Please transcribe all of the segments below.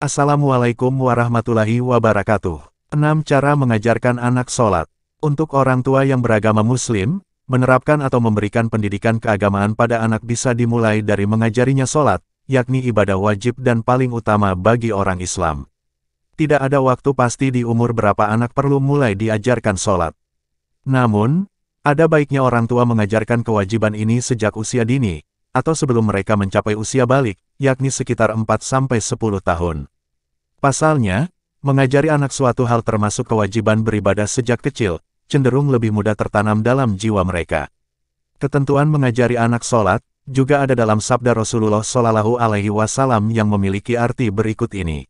Assalamualaikum warahmatullahi wabarakatuh. 6 cara mengajarkan anak sholat. Untuk orang tua yang beragama Muslim, menerapkan atau memberikan pendidikan keagamaan pada anak bisa dimulai dari mengajarinya sholat, yakni ibadah wajib dan paling utama bagi orang Islam. Tidak ada waktu pasti di umur berapa anak perlu mulai diajarkan sholat. Namun, ada baiknya orang tua mengajarkan kewajiban ini sejak usia dini, atau sebelum mereka mencapai usia balik, yakni sekitar 4-10 tahun. Pasalnya, mengajari anak suatu hal termasuk kewajiban beribadah sejak kecil, cenderung lebih mudah tertanam dalam jiwa mereka. Ketentuan mengajari anak sholat, juga ada dalam sabda Rasulullah Shallallahu Alaihi Wasallam yang memiliki arti berikut ini.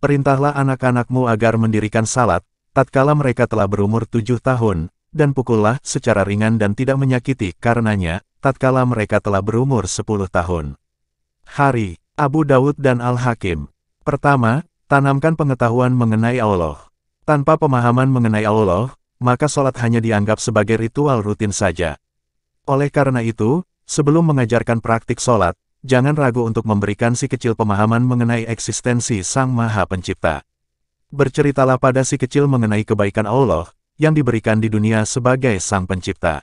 Perintahlah anak-anakmu agar mendirikan salat, tatkala mereka telah berumur 7 tahun, dan pukullah secara ringan dan tidak menyakiti karenanya, tatkala mereka telah berumur 10 tahun. Hari, Abu Dawud dan Al-Hakim. Pertama, tanamkan pengetahuan mengenai Allah. Tanpa pemahaman mengenai Allah, maka sholat hanya dianggap sebagai ritual rutin saja. Oleh karena itu, sebelum mengajarkan praktik sholat, jangan ragu untuk memberikan si kecil pemahaman mengenai eksistensi Sang Maha Pencipta. Berceritalah pada si kecil mengenai kebaikan Allah, yang diberikan di dunia sebagai Sang Pencipta.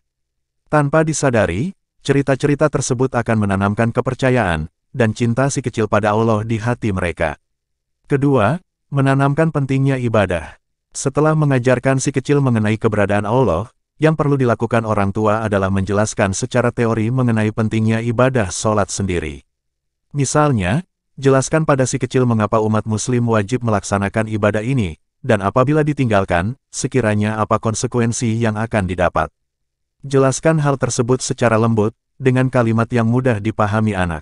Tanpa disadari, cerita-cerita tersebut akan menanamkan kepercayaan, dan cinta si kecil pada Allah di hati mereka. Kedua, menanamkan pentingnya ibadah. Setelah mengajarkan si kecil mengenai keberadaan Allah, yang perlu dilakukan orang tua adalah menjelaskan secara teori mengenai pentingnya ibadah sholat sendiri. Misalnya, jelaskan pada si kecil mengapa umat muslim wajib melaksanakan ibadah ini, dan apabila ditinggalkan, sekiranya apa konsekuensi yang akan didapat. Jelaskan hal tersebut secara lembut, dengan kalimat yang mudah dipahami anak.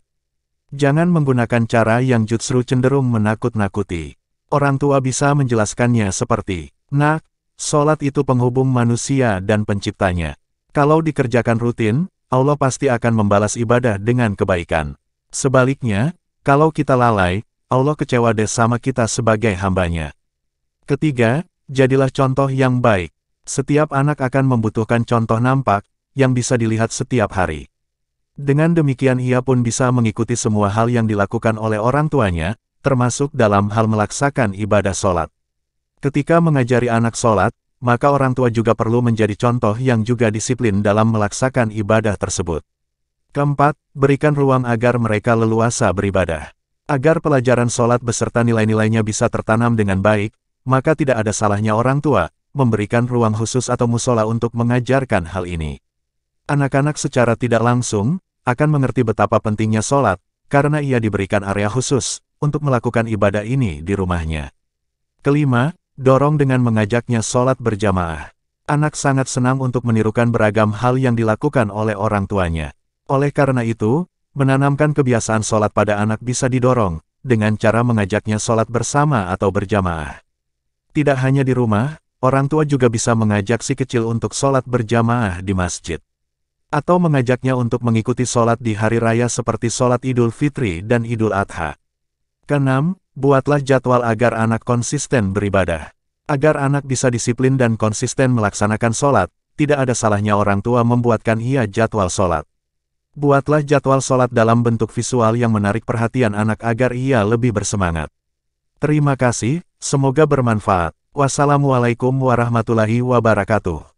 Jangan menggunakan cara yang justru cenderung menakut-nakuti. Orang tua bisa menjelaskannya seperti, "Nak, sholat itu penghubung manusia dan penciptanya. Kalau dikerjakan rutin, Allah pasti akan membalas ibadah dengan kebaikan. Sebaliknya, kalau kita lalai, Allah kecewa deh sama kita sebagai hambanya." Ketiga, jadilah contoh yang baik. Setiap anak akan membutuhkan contoh nampak, yang bisa dilihat setiap hari. Dengan demikian ia pun bisa mengikuti semua hal yang dilakukan oleh orang tuanya, termasuk dalam hal melaksakan ibadah sholat. Ketika mengajari anak sholat, maka orang tua juga perlu menjadi contoh yang juga disiplin dalam melaksakan ibadah tersebut. Keempat, berikan ruang agar mereka leluasa beribadah. Agar pelajaran sholat beserta nilai-nilainya bisa tertanam dengan baik, maka tidak ada salahnya orang tua memberikan ruang khusus atau musola untuk mengajarkan hal ini. Anak-anak secara tidak langsung akan mengerti betapa pentingnya sholat, karena ia diberikan area khusus untuk melakukan ibadah ini di rumahnya. Kelima, dorong dengan mengajaknya sholat berjamaah. Anak sangat senang untuk menirukan beragam hal yang dilakukan oleh orang tuanya. Oleh karena itu, menanamkan kebiasaan sholat pada anak bisa didorong dengan cara mengajaknya sholat bersama atau berjamaah. Tidak hanya di rumah, orang tua juga bisa mengajak si kecil untuk sholat berjamaah di masjid. Atau mengajaknya untuk mengikuti sholat di hari raya seperti sholat Idul Fitri dan Idul Adha. Keenam, buatlah jadwal agar anak konsisten beribadah. Agar anak bisa disiplin dan konsisten melaksanakan sholat, tidak ada salahnya orang tua membuatkan ia jadwal sholat. Buatlah jadwal sholat dalam bentuk visual yang menarik perhatian anak agar ia lebih bersemangat. Terima kasih, semoga bermanfaat. Wassalamualaikum warahmatullahi wabarakatuh.